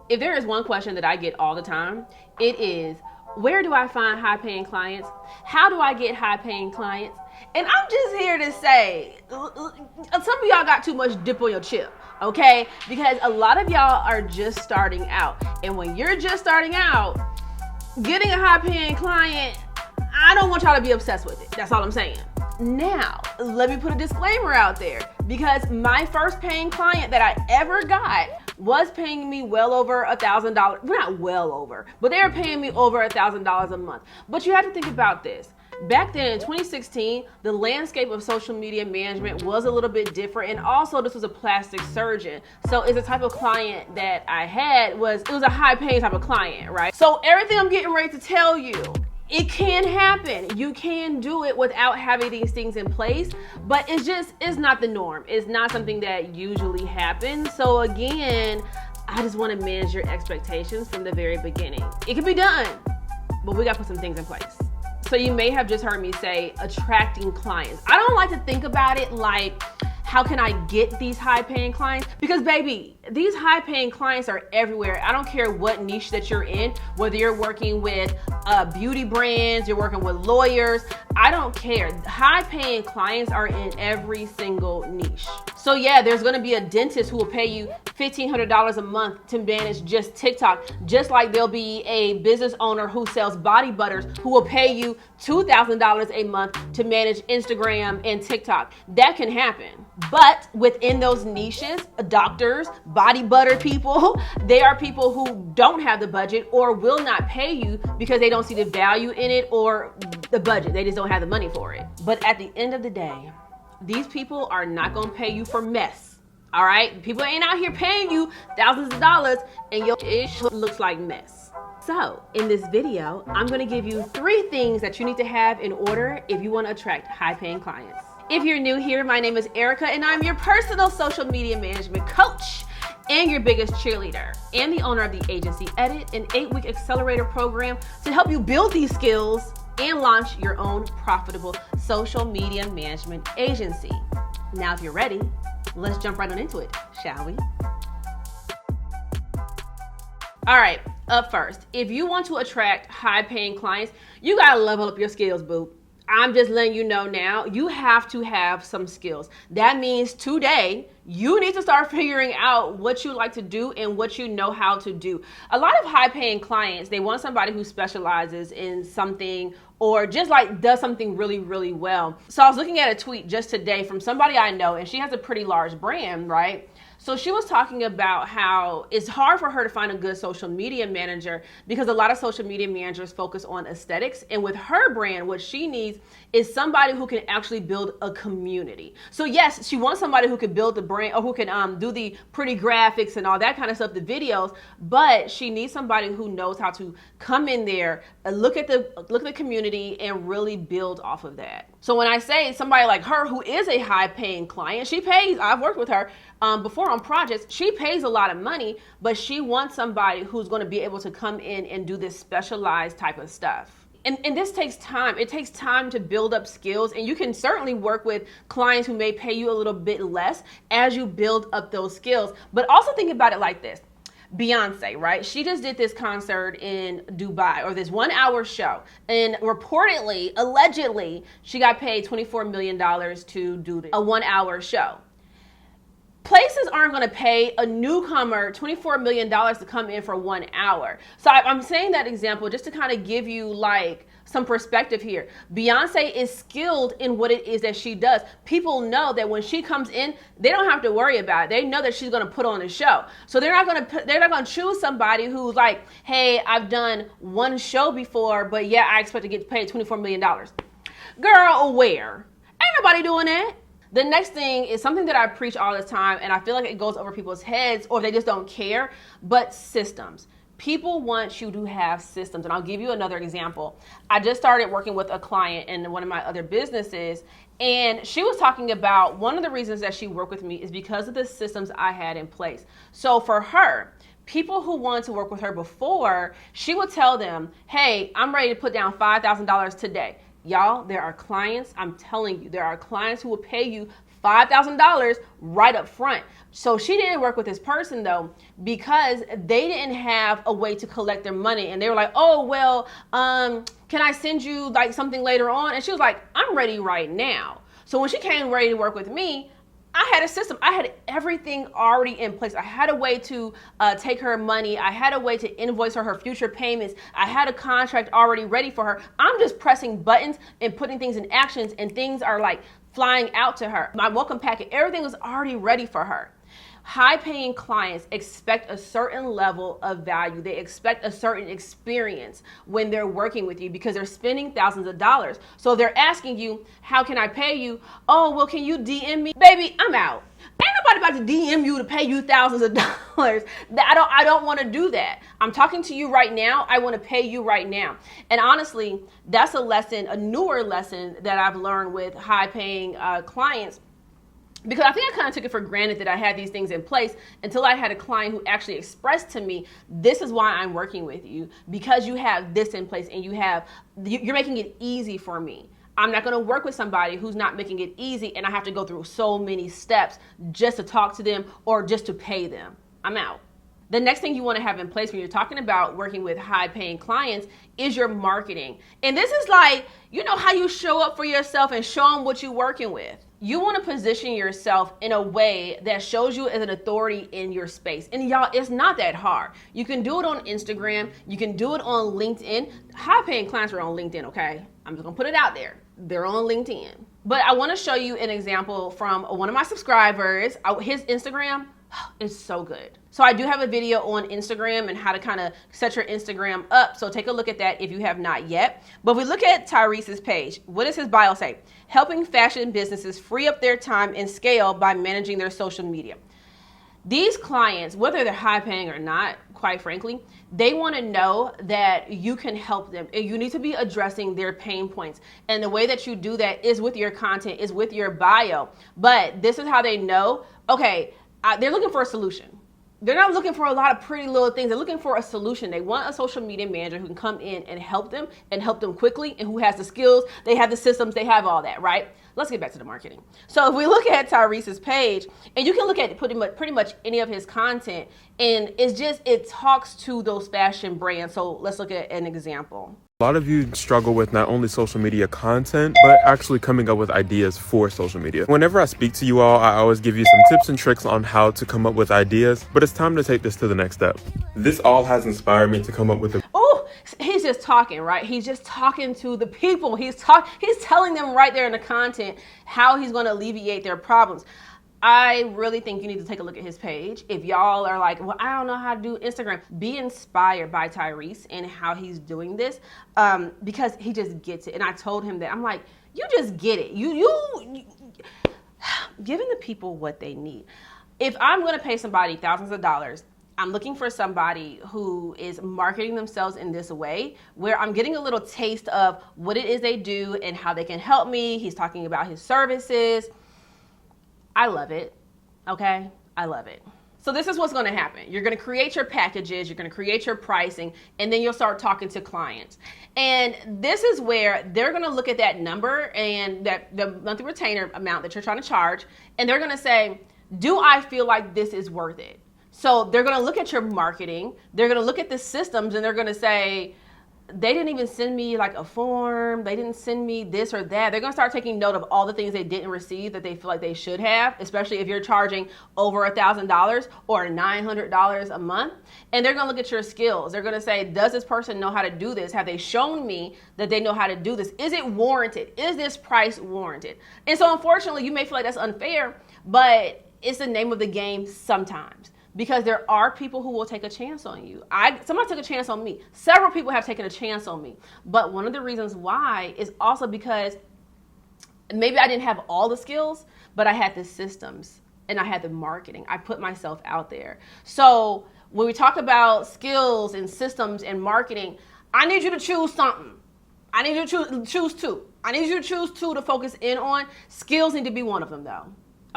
If there is one question that I get all the time, it is, where do I find high paying clients? How do I get high paying clients? And I'm just here to say, some of y'all got too much dip on your chip, okay? Because a lot of y'all are just starting out. And when you're just starting out, getting a high paying client, I don't want y'all to be obsessed with it. That's all I'm saying. Now, let me put a disclaimer out there, because my first paying client that I ever got was paying me well over $1,000. Well, not well over, but they were paying me over $1,000 a month. But you have to think about this. Back then in 2016, the landscape of social media management was a little bit different. And also this was a plastic surgeon. So it's the type of client that I had it was a high paying type of client, right? So everything I'm getting ready to tell you, it can happen. You can do it without having these things in place, but it's not the norm. It's not something that usually happens. So again, I just want to manage your expectations from the very beginning. It can be done, but we got to put some things in place. So you may have just heard me say attracting clients. I don't like to think about it like, how can I get these high paying clients? Because baby, these high paying clients are everywhere. I don't care what niche that you're in, whether you're working with beauty brands, you're working with lawyers, I don't care. High paying clients are in every single niche. So yeah, there's gonna be a dentist who will pay you $1,500 a month to manage just TikTok, just like there'll be a business owner who sells body butters who will pay you $2,000 a month to manage Instagram and TikTok. That can happen. But within those niches, doctors, body butter people, they are people who don't have the budget or will not pay you because they don't see the value in it or the budget. They just don't have the money for it. But at the end of the day, these people are not gonna pay you for mess. All right? People ain't out here paying you thousands of dollars and your ish looks like mess. So in this video, I'm gonna give you 3 things that you need to have in order if you wanna attract high paying clients. If you're new here, my name is Erica and I'm your personal social media management coach and your biggest cheerleader and the owner of the agency Edit, an 8-week accelerator program to help you build these skills and launch your own profitable social media management agency. Now, if you're ready, let's jump right on into it, shall we? All right, up first, if you want to attract high paying clients, you gotta level up your skills, boo. I'm just letting you know now, you have to have some skills. That means today, you need to start figuring out what you like to do and what you know how to do. A lot of high paying clients, they want somebody who specializes in something or just like does something really, really well. So I was looking at a tweet just today from somebody I know, and she has a pretty large brand, right? So she was talking about how it's hard for her to find a good social media manager because a lot of social media managers focus on aesthetics. And with her brand, what she needs is somebody who can actually build a community. So yes, she wants somebody who can build the brand or who can do the pretty graphics and all that kind of stuff, the videos, but she needs somebody who knows how to come in there, look at the community and really build off of that. So when I say somebody like her who is a high paying client, she pays, I've worked with her before on projects, she pays a lot of money, but she wants somebody who's going to be able to come in and do this specialized type of stuff. And this takes time. It takes time to build up skills, and you can certainly work with clients who may pay you a little bit less as you build up those skills. But also think about it like this. Beyonce, right? She just did this concert in Dubai, or this 1-hour show. And reportedly, allegedly, she got paid $24 million to do a 1-hour show. Places aren't going to pay a newcomer $24 million to come in for 1 hour. So I'm saying that example just to kind of give you like some perspective here. Beyonce is skilled in what it is that she does. People know that when she comes in, they don't have to worry about it. They know that she's going to put on a show. So they're not going to choose somebody who's like, hey, I've done one show before, but yeah, I expect to get paid $24 million. Girl, where? Ain't nobody doing that. The next thing is something that I preach all the time, and I feel like it goes over people's heads or they just don't care, but systems. People want you to have systems, and I'll give you another example. I just started working with a client in one of my other businesses, and she was talking about one of the reasons that she worked with me is because of the systems I had in place. So for her, people who wanted to work with her before, she would tell them, hey, I'm ready to put down $5,000 today. Y'all, there are clients, I'm telling you, there are clients who will pay you $5,000 right up front. So she didn't work with this person though, because they didn't have a way to collect their money. And they were like, oh, well, can I send you like something later on? And she was like, I'm ready right now. So when she came ready to work with me, I had a system. I had everything already in place. I had a way to take her money. I had a way to invoice her future payments. I had a contract already ready for her. I'm just pressing buttons and putting things in actions, and things are like flying out to her. My welcome packet, everything was already ready for her. High-paying clients expect a certain level of value. They expect a certain experience when they're working with you, because they're spending thousands of dollars. So they're asking you, how can I pay you? Oh, well, can you DM me? Baby, I'm out. Ain't nobody about to DM you to pay you thousands of dollars. I don't want to do that. I'm talking to you right now. I want to pay you right now. And honestly, that's a lesson, a newer lesson that I've learned with high-paying clients. Because I think I kind of took it for granted that I had these things in place until I had a client who actually expressed to me, this is why I'm working with you, because you have this in place and you're making it easy for me. I'm not going to work with somebody who's not making it easy, and I have to go through so many steps just to talk to them or just to pay them. I'm out. The next thing you want to have in place when you're talking about working with high-paying clients is your marketing. And this is like, you know how you show up for yourself and show them what you're working with. You want to position yourself in a way that shows you as an authority in your space. And y'all, it's not that hard. You can do it on Instagram. You can do it on LinkedIn. High-paying clients are on LinkedIn, okay? I'm just going to put it out there. They're on LinkedIn. But I want to show you an example from one of my subscribers. His Instagram is so good. So I do have a video on Instagram and how to kind of set your Instagram up. So take a look at that if you have not yet. But if we look at Tyrese's page, what does his bio say? Helping fashion businesses free up their time and scale by managing their social media. These clients, whether they're high paying or not, quite frankly, they want to know that you can help them. And you need to be addressing their pain points. And the way that you do that is with your content, is with your bio. But this is how they know, okay, they're looking for a solution. They're not looking for a lot of pretty little things. They're looking for a solution. They want a social media manager who can come in and help them quickly, and who has the skills, they have the systems, they have all that, right? Let's get back to the marketing. So if we look at Tyrese's page, and you can look at pretty much any of his content, and it talks to those fashion brands. So let's look at an example. A lot of you struggle with not only social media content, but actually coming up with ideas for social media. Whenever I speak to you all, I always give you some tips and tricks on how to come up with ideas, but it's time to take this to the next step. This all has inspired me to come up with a... Oh, he's just talking, right? He's just talking to the people. He's telling them right there in the content how he's going to alleviate their problems. I really think you need to take a look at his page. If y'all are like, well, I don't know how to do Instagram, be inspired by Tyrese and how he's doing this, because he just gets it. And I told him that. I'm like, you just get it. You giving the people what they need. If I'm going to pay somebody thousands of dollars, I'm looking for somebody who is marketing themselves in this way, where I'm getting a little taste of what it is they do and how they can help me. He's talking about his services. I love it, okay? I love it. So this is what's gonna happen. You're gonna create your packages, you're gonna create your pricing, and then you'll start talking to clients. And this is where they're gonna look at that number and the monthly retainer amount that you're trying to charge, and they're gonna say, do I feel like this is worth it? So they're gonna look at your marketing, they're gonna look at the systems, and they're gonna say, they didn't even send me like a form. They didn't send me this or that. They're going to start taking note of all the things they didn't receive that they feel like they should have, especially if you're charging over $1,000 or $900 a month. And they're going to look at your skills. They're going to say, does this person know how to do this? Have they shown me that they know how to do this? Is it warranted? Is this price warranted? And so unfortunately, you may feel like that's unfair, but it's the name of the game sometimes. Because there are people who will take a chance on you. Somebody took a chance on me. Several people have taken a chance on me. But one of the reasons why is also because maybe I didn't have all the skills, but I had the systems and I had the marketing. I put myself out there. So when we talk about skills and systems and marketing, I need you to choose something. I need you to choose two. I need you to choose two to focus in on. Skills need to be one of them though.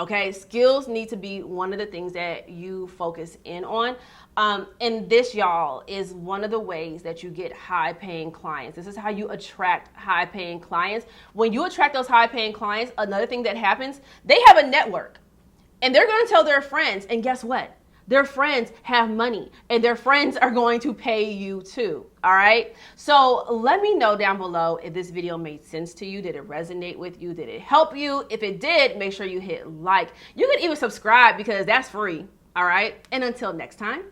Okay, skills need to be one of the things that you focus in on. And this, y'all, is one of the ways that you get high paying clients. This is how you attract high paying clients. When you attract those high paying clients, another thing that happens, they have a network and they're going to tell their friends. And guess what? Their friends have money and their friends are going to pay you too. All right. So let me know down below if this video made sense to you. Did it resonate with you? Did it help you? If it did, make sure you hit like. You can even subscribe because that's free. All right. And until next time.